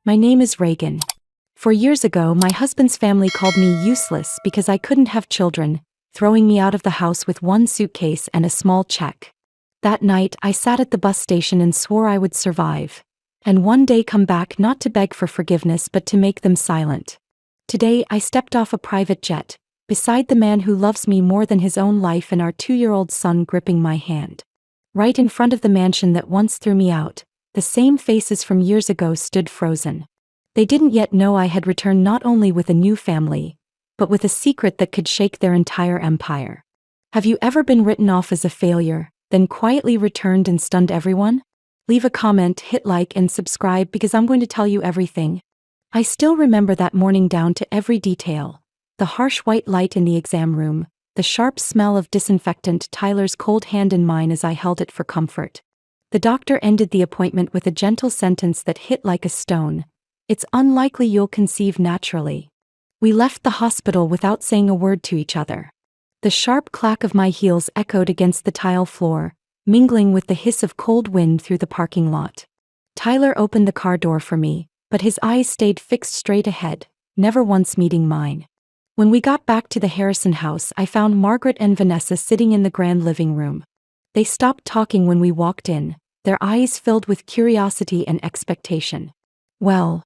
My name is Reagan. 4 years ago, my husband's family called me useless because I couldn't have children, throwing me out of the house with one suitcase and a small check. That night, I sat at the bus station and swore I would survive. And one day come back not to beg for forgiveness but to make them silent. Today, I stepped off a private jet, beside the man who loves me more than his own life and our 2-year-old son gripping my hand. Right in front of the mansion that once threw me out, the same faces from years ago stood frozen. They didn't yet know I had returned not only with a new family, but with a secret that could shake their entire empire. Have you ever been written off as a failure, then quietly returned and stunned everyone? Leave a comment, hit like and subscribe because I'm going to tell you everything. I still remember that morning down to every detail. The harsh white light in the exam room, the sharp smell of disinfectant, Tyler's cold hand in mine as I held it for comfort. The doctor ended the appointment with a gentle sentence that hit like a stone. It's unlikely you'll conceive naturally. We left the hospital without saying a word to each other. The sharp clack of my heels echoed against the tile floor, mingling with the hiss of cold wind through the parking lot. Tyler opened the car door for me, but his eyes stayed fixed straight ahead, never once meeting mine. When we got back to the Harrison house, I found Margaret and Vanessa sitting in the grand living room. They stopped talking when we walked in, their eyes filled with curiosity and expectation. "Well?"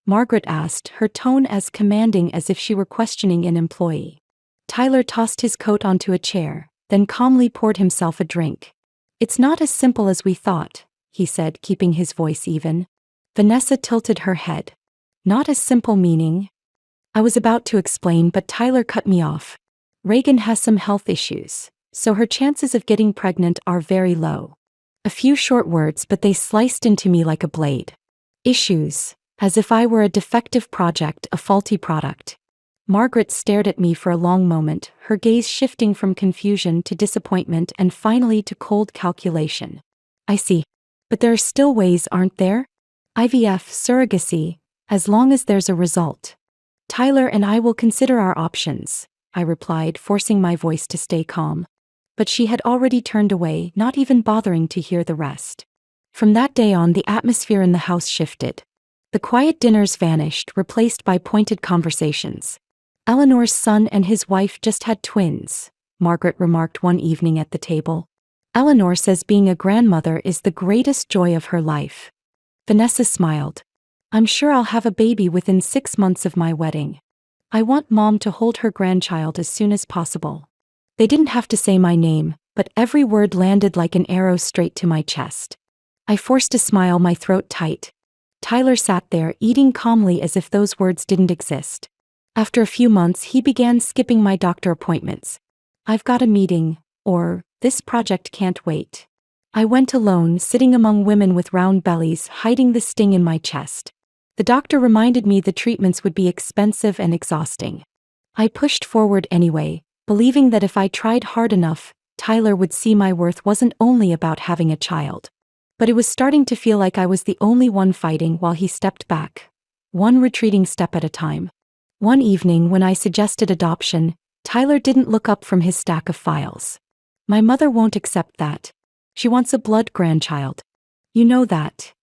Margaret asked, her tone as commanding as if she were questioning an employee. Tyler tossed his coat onto a chair, then calmly poured himself a drink. "It's not as simple as we thought," he said, keeping his voice even. Vanessa tilted her head. "Not as simple meaning?" I was about to explain, but Tyler cut me off. "Reagan has some health issues, so her chances of getting pregnant are very low." A few short words, but they sliced into me like a blade. Issues, as if I were a defective project, a faulty product. Margaret stared at me for a long moment, her gaze shifting from confusion to disappointment and finally to cold calculation. "I see. But there are still ways, aren't there? IVF, surrogacy, as long as there's a result." "Tyler and I will consider our options," I replied, forcing my voice to stay calm. But she had already turned away, not even bothering to hear the rest. From that day on, the atmosphere in the house shifted. The quiet dinners vanished, replaced by pointed conversations. "Eleanor's son and his wife just had twins," Margaret remarked one evening at the table. "Eleanor says being a grandmother is the greatest joy of her life." Vanessa smiled. "I'm sure I'll have a baby within 6 months of my wedding. I want Mom to hold her grandchild as soon as possible." They didn't have to say my name, but every word landed like an arrow straight to my chest. I forced a smile, my throat tight. Tyler sat there, eating calmly as if those words didn't exist. After a few months, he began skipping my doctor appointments. "I've got a meeting," or "this project can't wait." I went alone, sitting among women with round bellies, hiding the sting in my chest. The doctor reminded me the treatments would be expensive and exhausting. I pushed forward anyway, believing that if I tried hard enough, Tyler would see my worth wasn't only about having a child. But it was starting to feel like I was the only one fighting while he stepped back, one retreating step at a time. One evening when I suggested adoption, Tyler didn't look up from his stack of files. "My mother won't accept that. She wants a blood grandchild. You know that."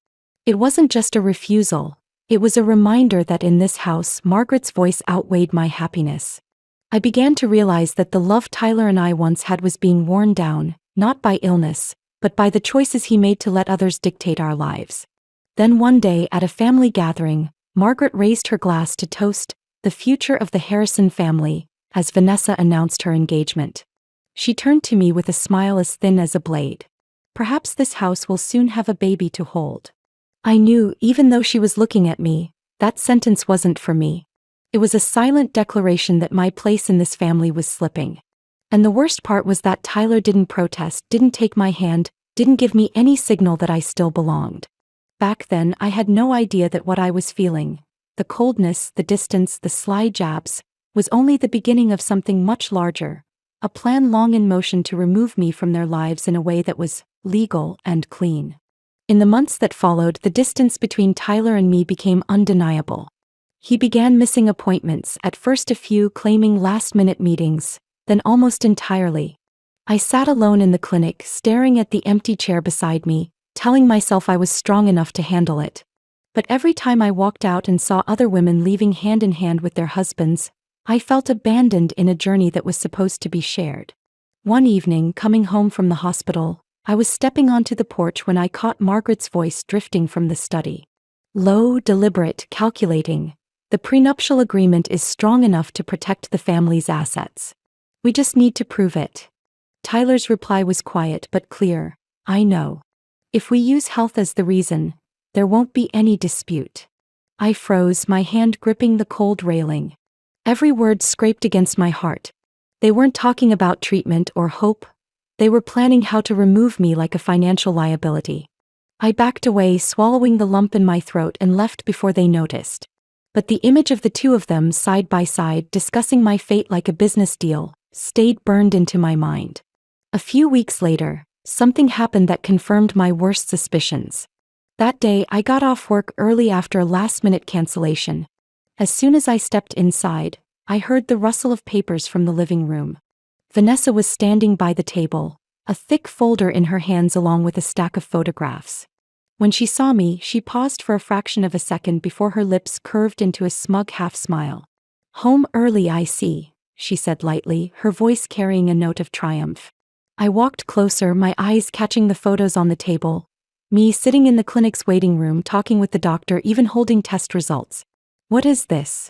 It wasn't just a refusal, it was a reminder that in this house, Margaret's voice outweighed my happiness. I began to realize that the love Tyler and I once had was being worn down, not by illness, but by the choices he made to let others dictate our lives. Then one day at a family gathering, Margaret raised her glass to toast the future of the Harrison family, as Vanessa announced her engagement. She turned to me with a smile as thin as a blade. "Perhaps this house will soon have a baby to hold." I knew, even though she was looking at me, that sentence wasn't for me. It was a silent declaration that my place in this family was slipping. And the worst part was that Tyler didn't protest, didn't take my hand, didn't give me any signal that I still belonged. Back then, I had no idea that what I was feeling, the coldness, the distance, the sly jabs, was only the beginning of something much larger, a plan long in motion to remove me from their lives in a way that was legal and clean. In the months that followed, the distance between Tyler and me became undeniable. He began missing appointments, at first a few, claiming last-minute meetings, then almost entirely. I sat alone in the clinic, staring at the empty chair beside me, telling myself I was strong enough to handle it. But every time I walked out and saw other women leaving hand in hand with their husbands, I felt abandoned in a journey that was supposed to be shared. One evening, coming home from the hospital, I was stepping onto the porch when I caught Margaret's voice drifting from the study. Low, deliberate, calculating. The prenuptial agreement is strong enough to protect the family's assets. We just need to prove it. Tyler's reply was quiet but clear. I know. If we use health as the reason, there won't be any dispute. I froze, my hand gripping the cold railing. Every word scraped against my heart. They weren't talking about treatment or hope. They were planning how to remove me like a financial liability. I backed away, swallowing the lump in my throat, and left before they noticed. But the image of the two of them side by side discussing my fate like a business deal stayed burned into my mind. A few weeks later, something happened that confirmed my worst suspicions. That day, I got off work early after a last-minute cancellation. As soon as I stepped inside, I heard the rustle of papers from the living room. Vanessa was standing by the table, a thick folder in her hands along with a stack of photographs. When she saw me, she paused for a fraction of a second before her lips curved into a smug half-smile. "Home early, I see," she said lightly, her voice carrying a note of triumph. I walked closer, my eyes catching the photos on the table. Me sitting in the clinic's waiting room talking with the doctor, even holding test results. "What is this?"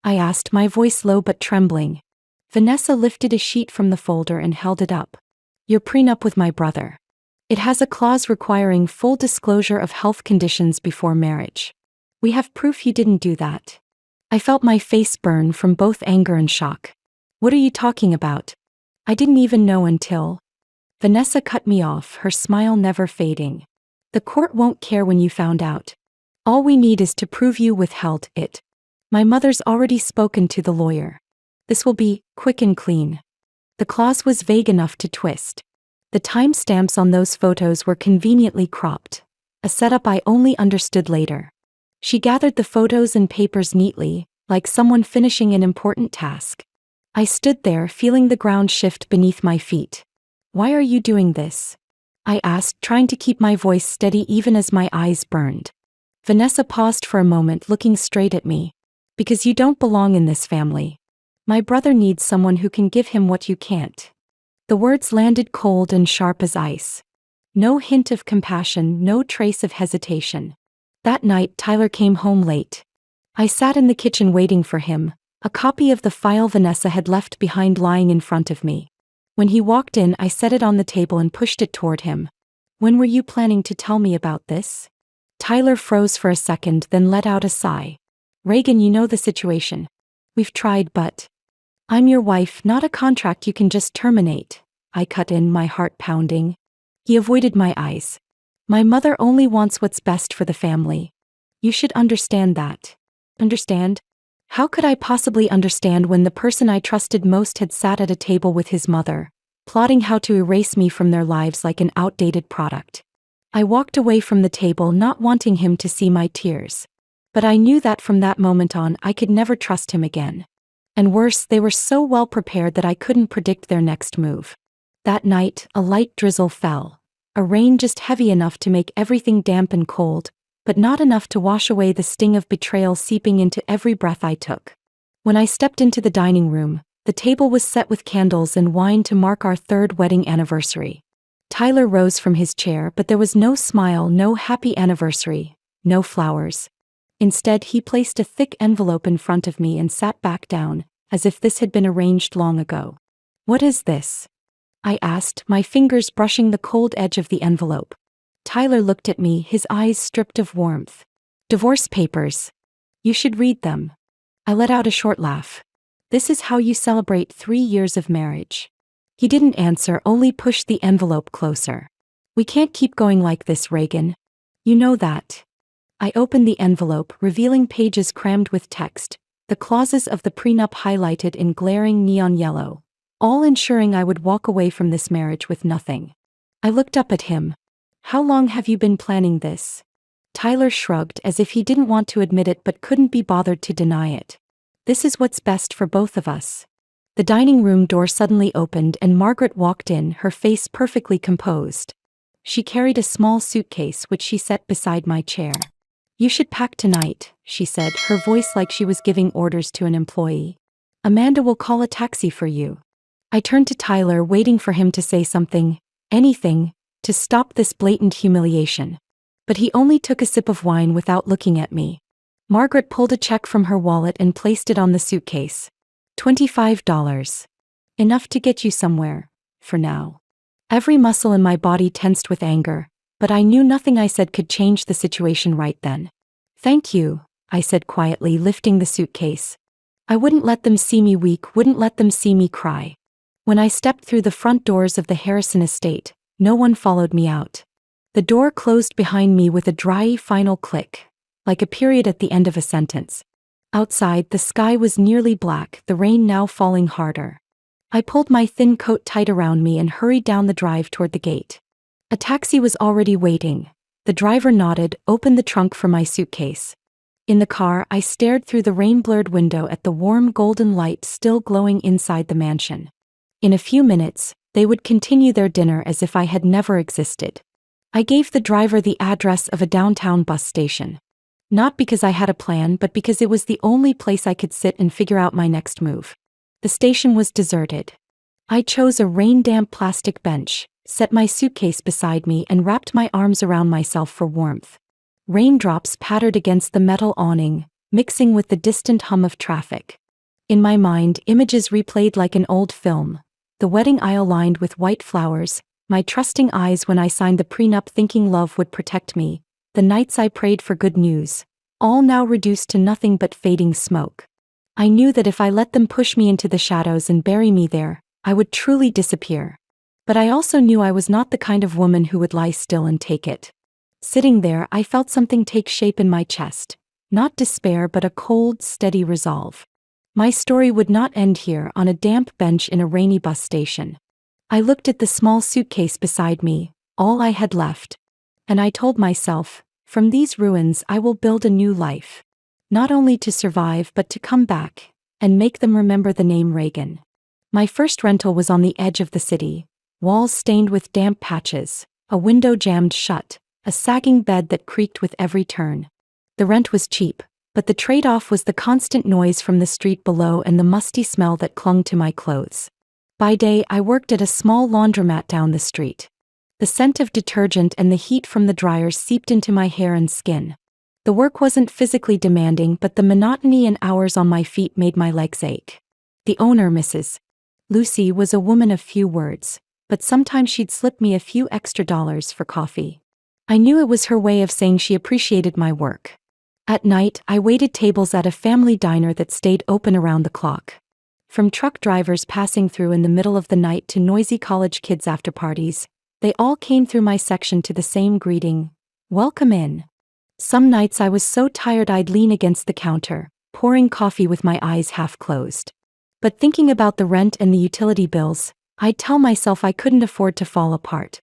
I asked, my voice low but trembling. Vanessa lifted a sheet from the folder and held it up. "Your prenup with my brother. It has a clause requiring full disclosure of health conditions before marriage. We have proof you didn't do that." I felt my face burn from both anger and shock. "What are you talking about? I didn't even know until..." Vanessa cut me off, her smile never fading. "The court won't care when you found out. All we need is to prove you withheld it. My mother's already spoken to the lawyer. This will be quick and clean." The clause was vague enough to twist. The timestamps on those photos were conveniently cropped, a setup I only understood later. She gathered the photos and papers neatly, like someone finishing an important task. I stood there, feeling the ground shift beneath my feet. "Why are you doing this?" I asked, trying to keep my voice steady even as my eyes burned. Vanessa paused for a moment, looking straight at me. "Because you don't belong in this family. My brother needs someone who can give him what you can't." The words landed cold and sharp as ice. No hint of compassion, no trace of hesitation. That night, Tyler came home late. I sat in the kitchen waiting for him, a copy of the file Vanessa had left behind lying in front of me. When he walked in, I set it on the table and pushed it toward him. "When were you planning to tell me about this?" Tyler froze for a second, then let out a sigh. "Reagan, you know the situation. We've tried, but..." "I'm your wife, not a contract you can just terminate," I cut in, my heart pounding. He avoided my eyes. "My mother only wants what's best for the family. You should understand that." Understand? How could I possibly understand when the person I trusted most had sat at a table with his mother, plotting how to erase me from their lives like an outdated product? I walked away from the table, not wanting him to see my tears. But I knew that from that moment on, I could never trust him again. And worse, they were so well prepared that I couldn't predict their next move. That night, a light drizzle fell. A rain just heavy enough to make everything damp and cold, but not enough to wash away the sting of betrayal seeping into every breath I took. When I stepped into the dining room, the table was set with candles and wine to mark our third wedding anniversary. Tyler rose from his chair, but there was no smile, no happy anniversary, no flowers. Instead, he placed a thick envelope in front of me and sat back down, as if this had been arranged long ago. "What is this?" I asked, my fingers brushing the cold edge of the envelope. Tyler looked at me, his eyes stripped of warmth. "Divorce papers. You should read them." I let out a short laugh. "This is how you celebrate 3 years of marriage." He didn't answer, only pushed the envelope closer. "We can't keep going like this, Reagan. You know that." I opened the envelope, revealing pages crammed with text, the clauses of the prenup highlighted in glaring neon yellow, all ensuring I would walk away from this marriage with nothing. I looked up at him. "How long have you been planning this?" Tyler shrugged, as if he didn't want to admit it but couldn't be bothered to deny it. "This is what's best for both of us." The dining room door suddenly opened and Margaret walked in, her face perfectly composed. She carried a small suitcase which she set beside my chair. You should pack tonight, she said, her voice like she was giving orders to an employee. Amanda will call a taxi for you. I turned to Tyler, waiting for him to say something, anything, to stop this blatant humiliation. But he only took a sip of wine without looking at me. Margaret pulled a check from her wallet and placed it on the suitcase. $25. Enough to get you somewhere, for now. Every muscle in my body tensed with anger, but I knew nothing I said could change the situation right then. Thank you, I said quietly, lifting the suitcase. I wouldn't let them see me weak, wouldn't let them see me cry. When I stepped through the front doors of the Harrison estate, no one followed me out. The door closed behind me with a dry, final click, like a period at the end of a sentence. Outside, the sky was nearly black, the rain now falling harder. I pulled my thin coat tight around me and hurried down the drive toward the gate. A taxi was already waiting. The driver nodded, opened the trunk for my suitcase. In the car, I stared through the rain-blurred window at the warm golden light still glowing inside the mansion. In a few minutes, they would continue their dinner as if I had never existed. I gave the driver the address of a downtown bus station. Not because I had a plan, but because it was the only place I could sit and figure out my next move. The station was deserted. I chose a rain-damp plastic bench, set my suitcase beside me, and wrapped my arms around myself for warmth. Raindrops pattered against the metal awning, mixing with the distant hum of traffic. In my mind, images replayed like an old film. The wedding aisle lined with white flowers, my trusting eyes when I signed the prenup thinking love would protect me, the nights I prayed for good news, all now reduced to nothing but fading smoke. I knew that if I let them push me into the shadows and bury me there, I would truly disappear. But I also knew I was not the kind of woman who would lie still and take it. Sitting there, I felt something take shape in my chest. Not despair, but a cold, steady resolve. My story would not end here on a damp bench in a rainy bus station. I looked at the small suitcase beside me, all I had left. And I told myself, from these ruins I will build a new life. Not only to survive but to come back, and make them remember the name Reagan. My first rental was on the edge of the city, walls stained with damp patches, a window jammed shut, a sagging bed that creaked with every turn. The rent was cheap, but the trade-off was the constant noise from the street below and the musty smell that clung to my clothes. By day, I worked at a small laundromat down the street. The scent of detergent and the heat from the dryers seeped into my hair and skin. The work wasn't physically demanding, but the monotony and hours on my feet made my legs ache. The owner, Mrs. Lucy, was a woman of few words, but sometimes she'd slip me a few extra dollars for coffee. I knew it was her way of saying she appreciated my work. At night, I waited tables at a family diner that stayed open around the clock. From truck drivers passing through in the middle of the night to noisy college kids after parties, they all came through my section to the same greeting, "Welcome in." Some nights I was so tired I'd lean against the counter, pouring coffee with my eyes half closed. But thinking about the rent and the utility bills, I'd tell myself I couldn't afford to fall apart.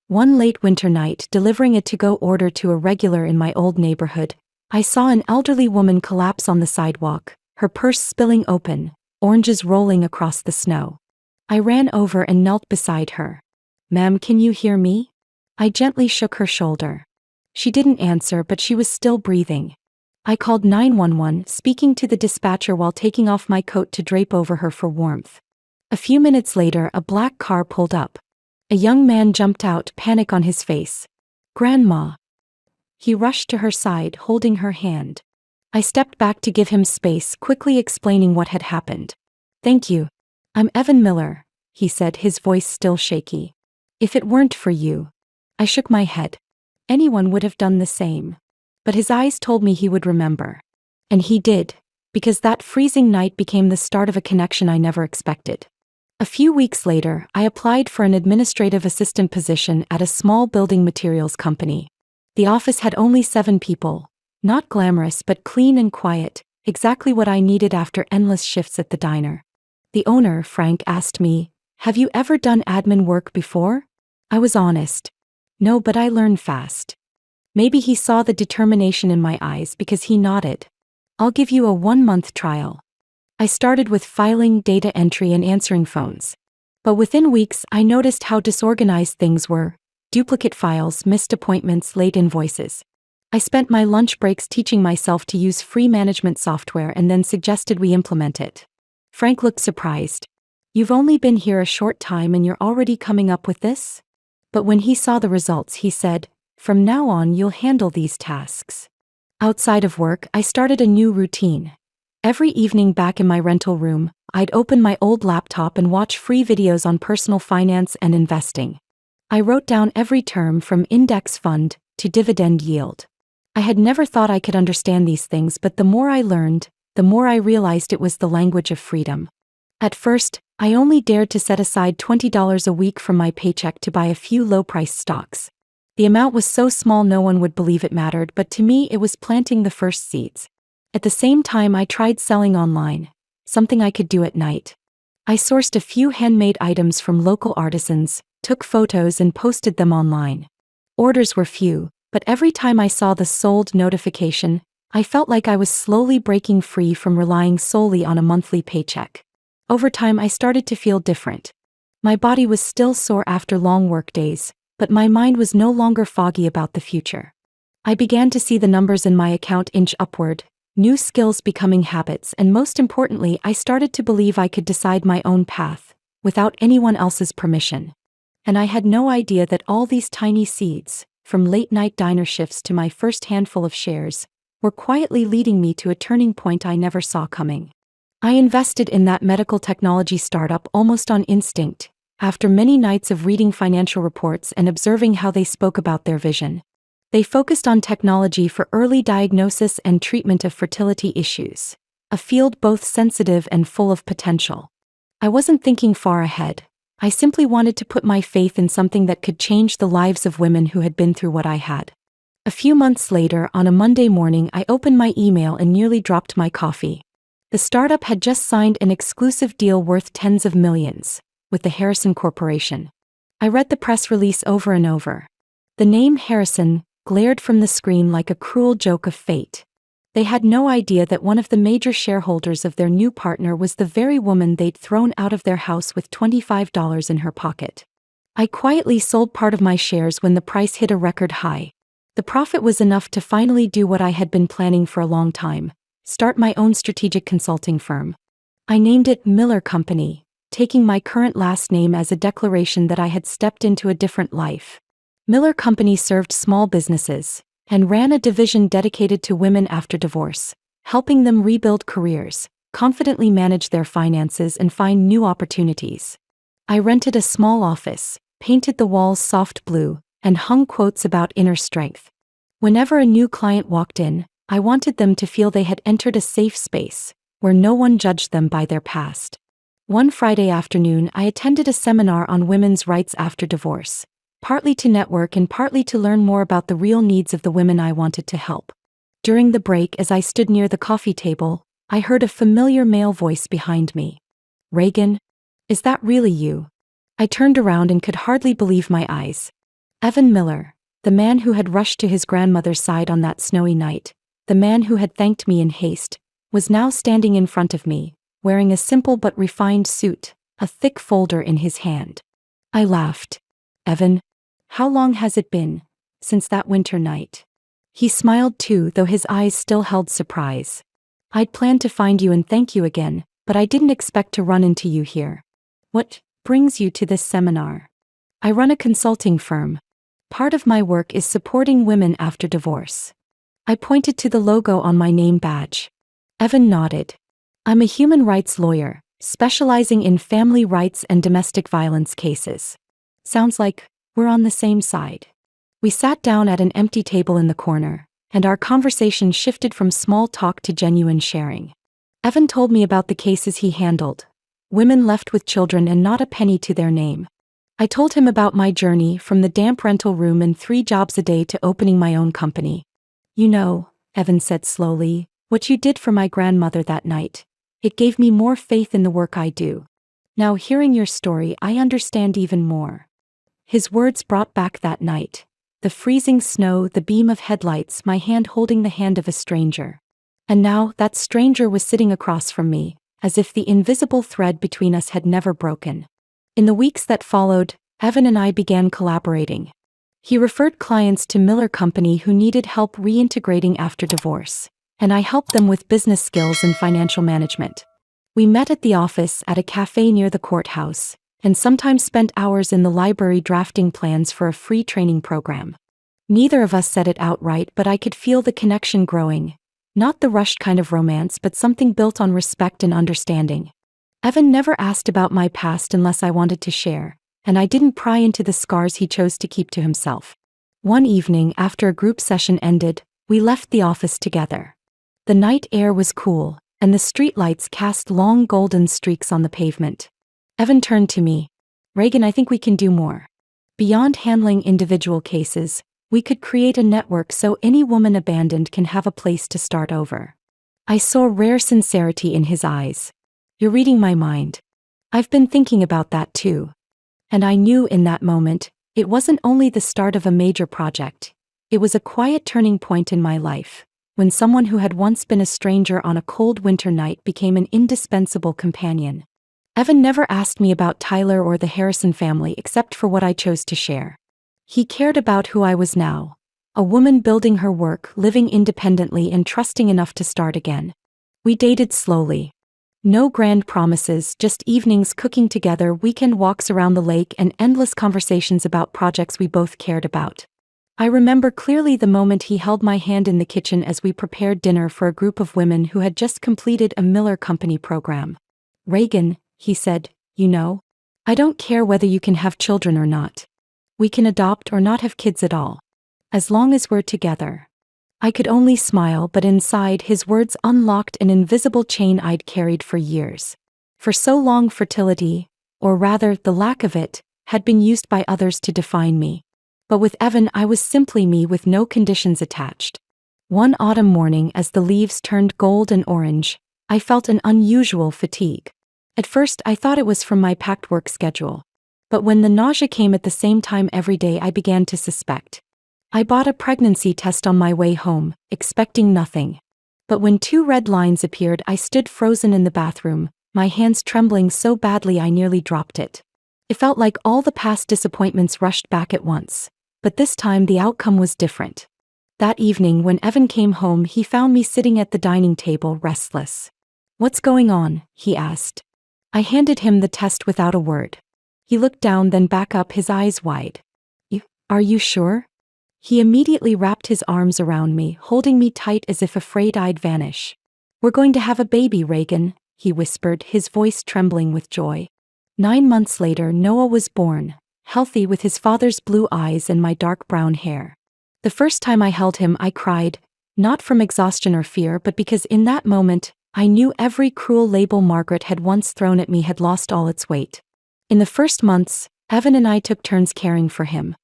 One late winter night, delivering a to-go order to a regular in my old neighborhood, I saw an elderly woman collapse on the sidewalk, her purse spilling open, oranges rolling across the snow. I ran over and knelt beside her. "Ma'am, can you hear me?" I gently shook her shoulder. She didn't answer, but she was still breathing. I called 911, speaking to the dispatcher while taking off my coat to drape over her for warmth. A few minutes later, a black car pulled up. A young man jumped out, panic on his face. "Grandma." He rushed to her side, holding her hand. I stepped back to give him space, quickly explaining what had happened. "Thank you. I'm Evan Miller," he said, his voice still shaky. "If it weren't for you." I shook my head. Anyone would have done the same. But his eyes told me he would remember. And he did, because that freezing night became the start of a connection I never expected. A few weeks later, I applied for an administrative assistant position at a small building materials company. The office had only 7 people, not glamorous but clean and quiet, exactly what I needed after endless shifts at the diner. The owner, Frank, asked me, "Have you ever done admin work before?" I was honest. No, but I learned fast. Maybe he saw the determination in my eyes because he nodded. "I'll give you a 1-month trial." I started with filing, data entry, and answering phones. But within weeks, I noticed how disorganized things were: duplicate files, missed appointments, late invoices. I spent my lunch breaks teaching myself to use free management software and then suggested we implement it. Frank looked surprised. You've only been here a short time and you're already coming up with this? But when he saw the results, he said, from now on you'll handle these tasks. Outside of work, I started a new routine. Every evening back in my rental room, I'd open my old laptop and watch free videos on personal finance and investing. I wrote down every term from index fund to dividend yield. I had never thought I could understand these things, but the more I learned, the more I realized it was the language of freedom. At first, I only dared to set aside $20 a week from my paycheck to buy a few low-priced stocks. The amount was so small no one would believe it mattered, but to me it was planting the first seeds. At the same time, I tried selling online, something I could do at night. I sourced a few handmade items from local artisans, took photos and posted them online. Orders were few, but every time I saw the sold notification, I felt like I was slowly breaking free from relying solely on a monthly paycheck. Over time, I started to feel different. My body was still sore after long work days, but my mind was no longer foggy about the future. I began to see the numbers in my account inch upward, new skills becoming habits, and most importantly, I started to believe I could decide my own path, without anyone else's permission. And I had no idea that all these tiny seeds, from late-night diner shifts to my first handful of shares, were quietly leading me to a turning point I never saw coming. I invested in that medical technology startup almost on instinct, after many nights of reading financial reports and observing how they spoke about their vision. They focused on technology for early diagnosis and treatment of fertility issues, a field both sensitive and full of potential. I wasn't thinking far ahead. I simply wanted to put my faith in something that could change the lives of women who had been through what I had. A few months later, on a Monday morning, I opened my email and nearly dropped my coffee. The startup had just signed an exclusive deal worth tens of millions with the Harrison Corporation. I read the press release over and over. The name Harrison glared from the screen like a cruel joke of fate. They had no idea that one of the major shareholders of their new partner was the very woman they'd thrown out of their house with $25 in her pocket. I quietly sold part of my shares when the price hit a record high. The profit was enough to finally do what I had been planning for a long time: start my own strategic consulting firm. I named it Miller Company, taking my current last name as a declaration that I had stepped into a different life. Miller Company served small businesses and ran a division dedicated to women after divorce, helping them rebuild careers, confidently manage their finances, and find new opportunities. I rented a small office, painted the walls soft blue, and hung quotes about inner strength. Whenever a new client walked in, I wanted them to feel they had entered a safe space, where no one judged them by their past. One Friday afternoon, I attended a seminar on women's rights after divorce, partly to network and partly to learn more about the real needs of the women I wanted to help. During the break, as I stood near the coffee table, I heard a familiar male voice behind me. "Reagan? Is that really you?" I turned around and could hardly believe my eyes. Evan Miller, the man who had rushed to his grandmother's side on that snowy night, the man who had thanked me in haste, was now standing in front of me, wearing a simple but refined suit, a thick folder in his hand. I laughed. "Evan, how long has it been since that winter night?" He smiled too, though his eyes still held surprise. "I'd planned to find you and thank you again, but I didn't expect to run into you here. What brings you to this seminar?" "I run a consulting firm. Part of my work is supporting women after divorce." I pointed to the logo on my name badge. Evan nodded. "I'm a human rights lawyer, specializing in family rights and domestic violence cases." "Sounds like we're on the same side." We sat down at an empty table in the corner, and our conversation shifted from small talk to genuine sharing. Evan told me about the cases he handled, women left with children and not a penny to their name. I told him about my journey from the damp rental room and 3 jobs a day to opening my own company. "You know," Evan said slowly, "what you did for my grandmother that night. It gave me more faith in the work I do. Now, hearing your story, I understand even more." His words brought back that night. The freezing snow, the beam of headlights, my hand holding the hand of a stranger. And now, that stranger was sitting across from me, as if the invisible thread between us had never broken. In the weeks that followed, Evan and I began collaborating. He referred clients to Miller Company who needed help reintegrating after divorce, and I helped them with business skills and financial management. We met at the office at a cafe near the courthouse, and sometimes spent hours in the library drafting plans for a free training program. Neither of us said it outright, but I could feel the connection growing. Not the rushed kind of romance, but something built on respect and understanding. Evan never asked about my past unless I wanted to share, and I didn't pry into the scars he chose to keep to himself. One evening after a group session ended, we left the office together. The night air was cool, and the streetlights cast long golden streaks on the pavement. Evan turned to me. "Reagan, I think we can do more. Beyond handling individual cases, we could create a network so any woman abandoned can have a place to start over." I saw rare sincerity in his eyes. "You're reading my mind. I've been thinking about that too." And I knew in that moment, it wasn't only the start of a major project. It was a quiet turning point in my life, when someone who had once been a stranger on a cold winter night became an indispensable companion. Evan never asked me about Tyler or the Harrison family except for what I chose to share. He cared about who I was now, a woman building her work, living independently and trusting enough to start again. We dated slowly. No grand promises, just evenings cooking together, weekend walks around the lake, and endless conversations about projects we both cared about. I remember clearly the moment he held my hand in the kitchen as we prepared dinner for a group of women who had just completed a Miller Company program. "Reagan," he said, "you know, I don't care whether you can have children or not. We can adopt or not have kids at all. As long as we're together." I could only smile, but inside his words unlocked an invisible chain I'd carried for years. For so long fertility, or rather the lack of it, had been used by others to define me. But with Evan I was simply me with no conditions attached. One autumn morning as the leaves turned gold and orange, I felt an unusual fatigue. At first I thought it was from my packed work schedule. But when the nausea came at the same time every day, I began to suspect. I bought a pregnancy test on my way home, expecting nothing. But when 2 red lines appeared, I stood frozen in the bathroom, my hands trembling so badly I nearly dropped it. It felt like all the past disappointments rushed back at once. But this time the outcome was different. That evening when Evan came home, he found me sitting at the dining table, restless. "What's going on?" he asked. I handed him the test without a word. He looked down, then back up, his eyes wide. Are you sure?" He immediately wrapped his arms around me, holding me tight as if afraid I'd vanish. "We're going to have a baby, Reagan," he whispered, his voice trembling with joy. 9 months later, Noah was born, healthy, with his father's blue eyes and my dark brown hair. The first time I held him, I cried, not from exhaustion or fear, but because in that moment, I knew every cruel label Margaret had once thrown at me had lost all its weight. In the first months, Evan and I took turns caring for him.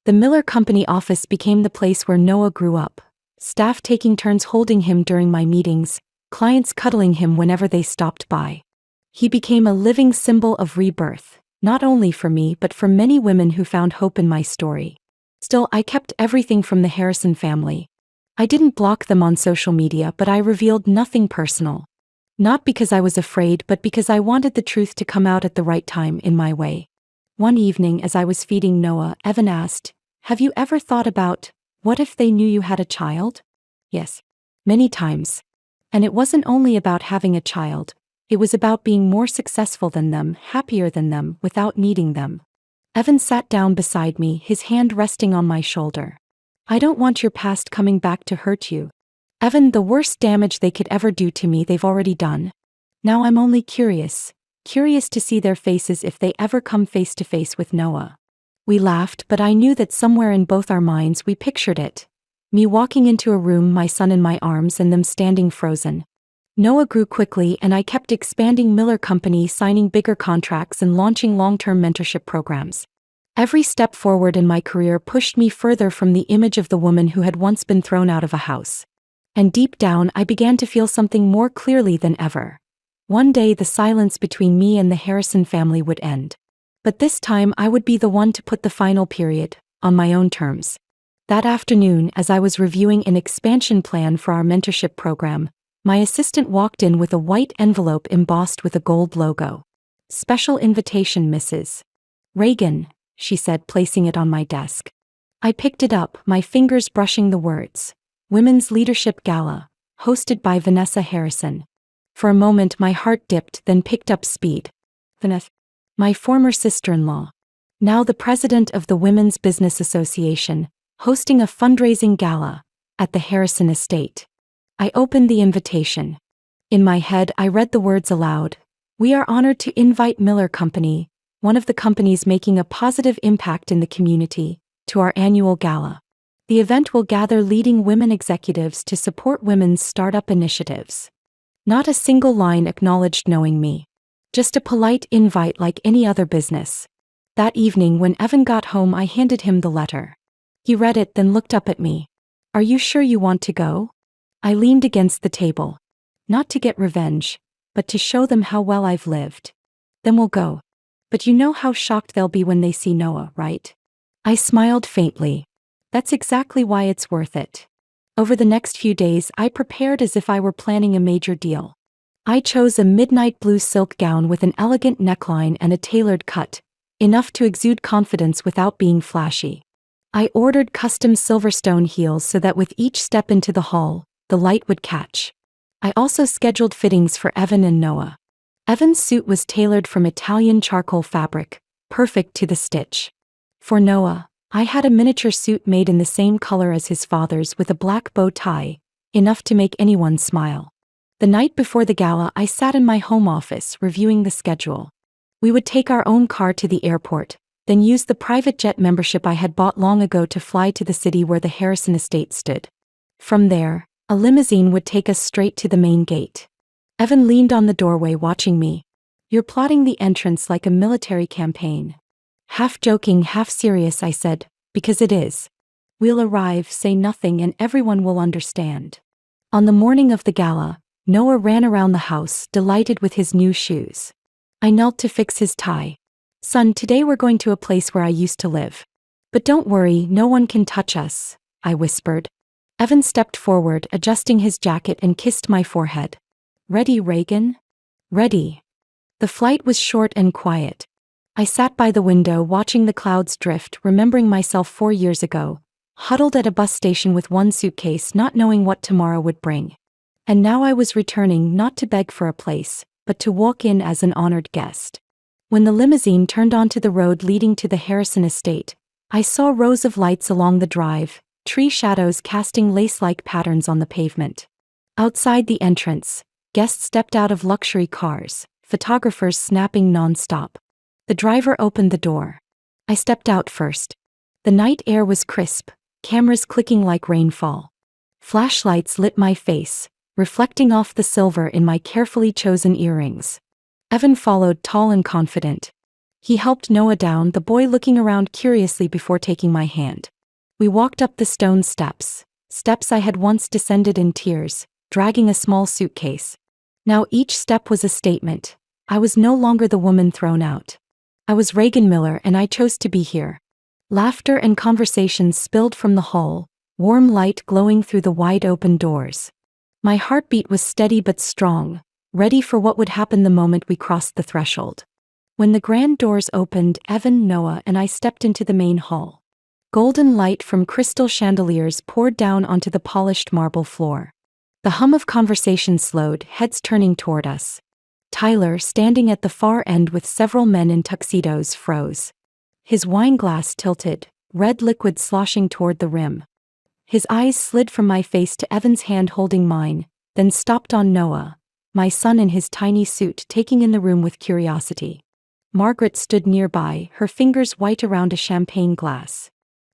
The Miller Company office became the place where Noah grew up, staff taking turns holding him during my meetings, clients cuddling him whenever they stopped by. He became a living symbol of rebirth, not only for me but for many women who found hope in my story. Still, I kept everything from the Harrison family. I didn't block them on social media, but I revealed nothing personal. Not because I was afraid, but because I wanted the truth to come out at the right time, in my way. One evening as I was feeding Noah, Evan asked, "Have you ever thought about, what if they knew you had a child?" "Yes. Many times. And it wasn't only about having a child, it was about being more successful than them, happier than them, without needing them." Evan sat down beside me, his hand resting on my shoulder. "I don't want your past coming back to hurt you. Evan, the worst damage they could ever do to me they've already done. Now I'm only curious to see their faces if they ever come face to face with Noah." We laughed, but I knew that somewhere in both our minds we pictured it. Me walking into a room, my son in my arms, and them standing frozen. Noah grew quickly and I kept expanding Miller Company, signing bigger contracts and launching long-term mentorship programs. Every step forward in my career pushed me further from the image of the woman who had once been thrown out of a house. And deep down I began to feel something more clearly than ever. One day the silence between me and the Harrison family would end. But this time I would be the one to put the final period, on my own terms. That afternoon, as I was reviewing an expansion plan for our mentorship program, my assistant walked in with a white envelope embossed with a gold logo. "Special invitation, Mrs. Reagan," she said, placing it on my desk. I picked it up, my fingers brushing the words. Women's Leadership Gala, hosted by Vanessa Harrison. For a moment my heart dipped, then picked up speed. Vanessa, my former sister-in-law, now the president of the Women's Business Association, hosting a fundraising gala at the Harrison estate. I opened the invitation. In my head I read the words aloud. We are honored to invite Miller Company, one of the companies making a positive impact in the community, to our annual gala. The event will gather leading women executives to support women's startup initiatives. Not a single line acknowledged knowing me. Just a polite invite like any other business. That evening when Evan got home I handed him the letter. He read it, then looked up at me. Are you sure you want to go? I leaned against the table. Not to get revenge, but to show them how well I've lived. Then we'll go. But you know how shocked they'll be when they see Noah, right? I smiled faintly. That's exactly why it's worth it. Over the next few days I prepared as if I were planning a major deal. I chose a midnight blue silk gown with an elegant neckline and a tailored cut, enough to exude confidence without being flashy. I ordered custom Silverstone heels so that with each step into the hall, the light would catch. I also scheduled fittings for Evan and Noah. Evan's suit was tailored from Italian charcoal fabric, perfect to the stitch. For Noah, I had a miniature suit made in the same color as his father's with a black bow tie, enough to make anyone smile. The night before the gala I sat in my home office reviewing the schedule. We would take our own car to the airport, then use the private jet membership I had bought long ago to fly to the city where the Harrison estate stood. From there, a limousine would take us straight to the main gate. Evan leaned on the doorway watching me. You're plotting the entrance like a military campaign. Half joking, half serious, I said, because it is. We'll arrive, say nothing, and everyone will understand. On the morning of the gala, Noah ran around the house, delighted with his new shoes. I knelt to fix his tie. Son, today we're going to a place where I used to live. But don't worry, no one can touch us, I whispered. Evan stepped forward, adjusting his jacket, and kissed my forehead. Ready, Reagan? Ready. The flight was short and quiet. I sat by the window watching the clouds drift, remembering myself 4 years ago, huddled at a bus station with one suitcase, not knowing what tomorrow would bring. And now I was returning not to beg for a place, but to walk in as an honored guest. When the limousine turned onto the road leading to the Harrison estate, I saw rows of lights along the drive, tree shadows casting lace-like patterns on the pavement. Outside the entrance, guests stepped out of luxury cars, photographers snapping non-stop. The driver opened the door. I stepped out first. The night air was crisp, cameras clicking like rainfall. Flashlights lit my face, reflecting off the silver in my carefully chosen earrings. Evan followed, tall and confident. He helped Noah down, the boy looking around curiously before taking my hand. We walked up the stone steps I had once descended in tears, dragging a small suitcase. Now each step was a statement. I was no longer the woman thrown out. I was Reagan Miller, and I chose to be here. Laughter and conversations spilled from the hall, warm light glowing through the wide-open doors. My heartbeat was steady but strong, ready for what would happen the moment we crossed the threshold. When the grand doors opened, Evan, Noah, and I stepped into the main hall. Golden light from crystal chandeliers poured down onto the polished marble floor. The hum of conversation slowed, heads turning toward us. Tyler, standing at the far end with several men in tuxedos, froze. His wine glass tilted, red liquid sloshing toward the rim. His eyes slid from my face to Evan's hand holding mine, then stopped on Noah, my son in his tiny suit, taking in the room with curiosity. Margaret stood nearby, her fingers white around a champagne glass.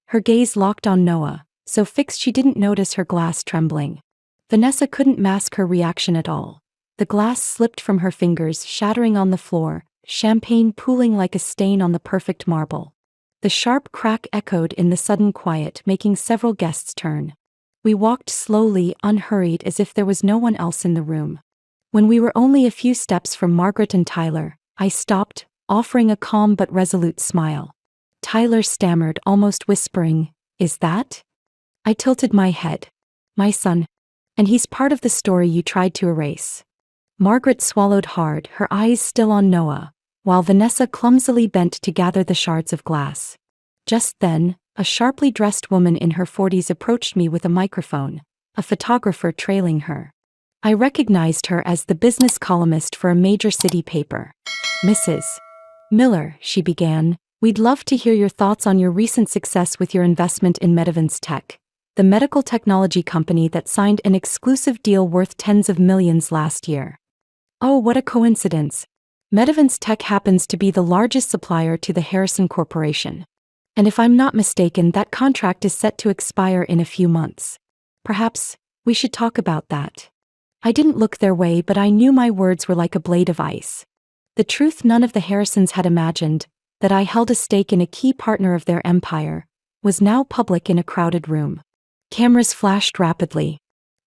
Her gaze locked on Noah, so fixed she didn't notice her glass trembling. Vanessa couldn't mask her reaction at all. The glass slipped from her fingers, shattering on the floor, champagne pooling like a stain on the perfect marble. The sharp crack echoed in the sudden quiet, making several guests turn. We walked slowly, unhurried, as if there was no one else in the room. When we were only a few steps from Margaret and Tyler, I stopped, offering a calm but resolute smile. Tyler stammered, almost whispering, "Is that?" I tilted my head. "My son. And he's part of the story you tried to erase." Margaret swallowed hard, her eyes still on Noah, while Vanessa clumsily bent to gather the shards of glass. Just then, a sharply dressed woman in her 40s approached me with a microphone, a photographer trailing her. I recognized her as the business columnist for a major city paper. "Mrs. Miller," she began, "we'd love to hear your thoughts on your recent success with your investment in Medivance Tech, the medical technology company that signed an exclusive deal worth tens of millions last year." Oh, what a coincidence. Medivance Tech happens to be the largest supplier to the Harrison Corporation. And if I'm not mistaken, that contract is set to expire in a few months. Perhaps we should talk about that. I didn't look their way, but I knew my words were like a blade of ice. The truth none of the Harrisons had imagined, that I held a stake in a key partner of their empire, was now public in a crowded room. Cameras flashed rapidly.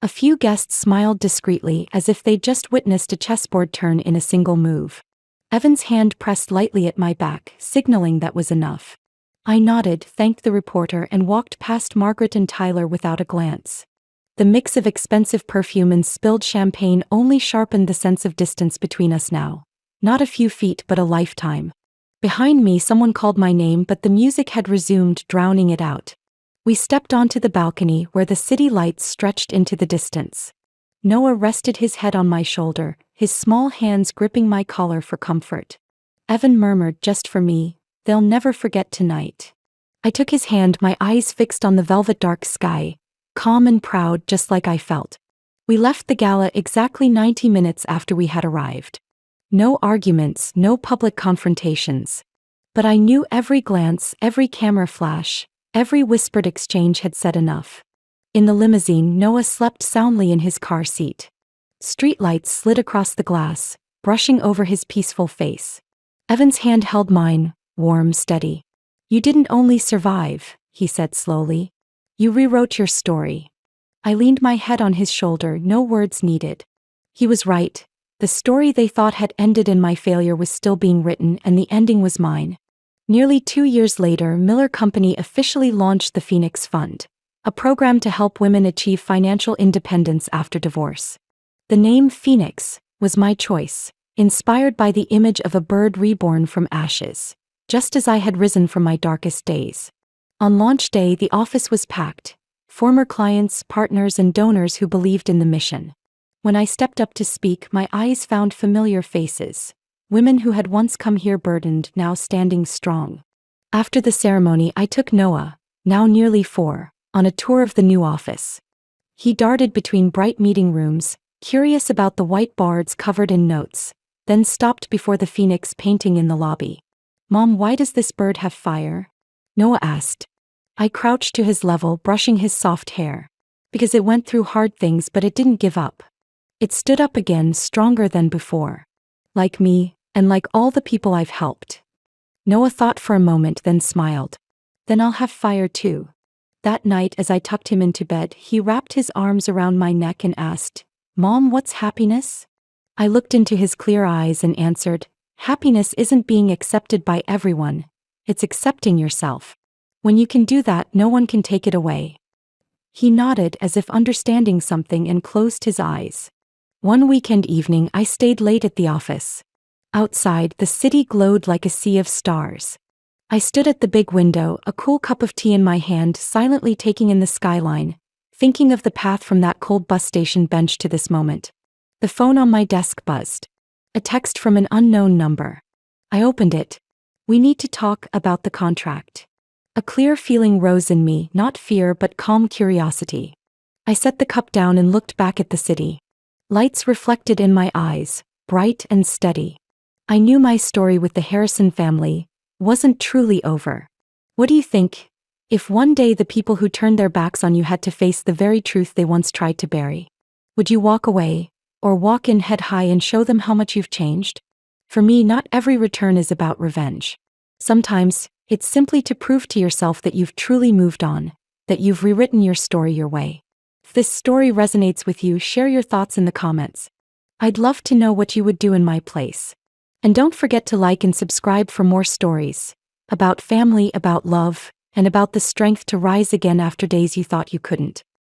A few guests smiled discreetly as if they'd just witnessed a chessboard turn in a single move. Evan's hand pressed lightly at my back, signaling that was enough. I nodded, thanked the reporter, and walked past Margaret and Tyler without a glance. The mix of expensive perfume and spilled champagne only sharpened the sense of distance between us now. Not a few feet, but a lifetime. Behind me, someone called my name, but the music had resumed, drowning it out. We stepped onto the balcony where the city lights stretched into the distance. Noah rested his head on my shoulder, his small hands gripping my collar for comfort. Evan murmured, "Just for me, they'll never forget tonight." I took his hand, my eyes fixed on the velvet dark sky, calm and proud, just like I felt. We left the gala exactly 90 minutes after we had arrived. No arguments, no public confrontations. But I knew every glance, every camera flash, every whispered exchange had said enough. In the limousine, Noah slept soundly in his car seat. Streetlights slid across the glass, brushing over his peaceful face. Evan's hand held mine, warm, steady. "You didn't only survive," he said slowly. "You rewrote your story." I leaned my head on his shoulder, no words needed. He was right. The story they thought had ended in my failure was still being written, and the ending was mine. Nearly 2 years later, Miller Company officially launched the Phoenix Fund, a program to help women achieve financial independence after divorce. The name Phoenix was my choice, inspired by the image of a bird reborn from ashes, just as I had risen from my darkest days. On launch day, the office was packed, former clients, partners, and donors who believed in the mission. When I stepped up to speak, my eyes found familiar faces. Women who had once come here burdened, now standing strong. After the ceremony, I took Noah, now nearly 4, on a tour of the new office. He darted between bright meeting rooms, curious about the white boards covered in notes, then stopped before the phoenix painting in the lobby. "Mom, why does this bird have fire?" Noah asked. I crouched to his level, brushing his soft hair. Because it went through hard things, but it didn't give up. It stood up again, stronger than before. Like me, and like all the people I've helped. Noah thought for a moment, then smiled. "Then I'll have fire too." That night, as I tucked him into bed, he wrapped his arms around my neck and asked, "Mom, what's happiness?" I looked into his clear eyes and answered, "Happiness isn't being accepted by everyone. It's accepting yourself. When you can do that, no one can take it away." He nodded as if understanding something and closed his eyes. One weekend evening, I stayed late at the office. Outside, the city glowed like a sea of stars. I stood at the big window, a cool cup of tea in my hand, silently taking in the skyline, thinking of the path from that cold bus station bench to this moment. The phone on my desk buzzed. A text from an unknown number. I opened it. "We need to talk about the contract." A clear feeling rose in me, not fear but calm curiosity. I set the cup down and looked back at the city. Lights reflected in my eyes, bright and steady. I knew my story with the Harrison family wasn't truly over. What do you think? If one day the people who turned their backs on you had to face the very truth they once tried to bury, would you walk away, or walk in head high and show them how much you've changed? For me, not every return is about revenge. Sometimes, it's simply to prove to yourself that you've truly moved on, that you've rewritten your story your way. If this story resonates with you, share your thoughts in the comments. I'd love to know what you would do in my place. And don't forget to like and subscribe for more stories about family, about love, and about the strength to rise again after days you thought you couldn't.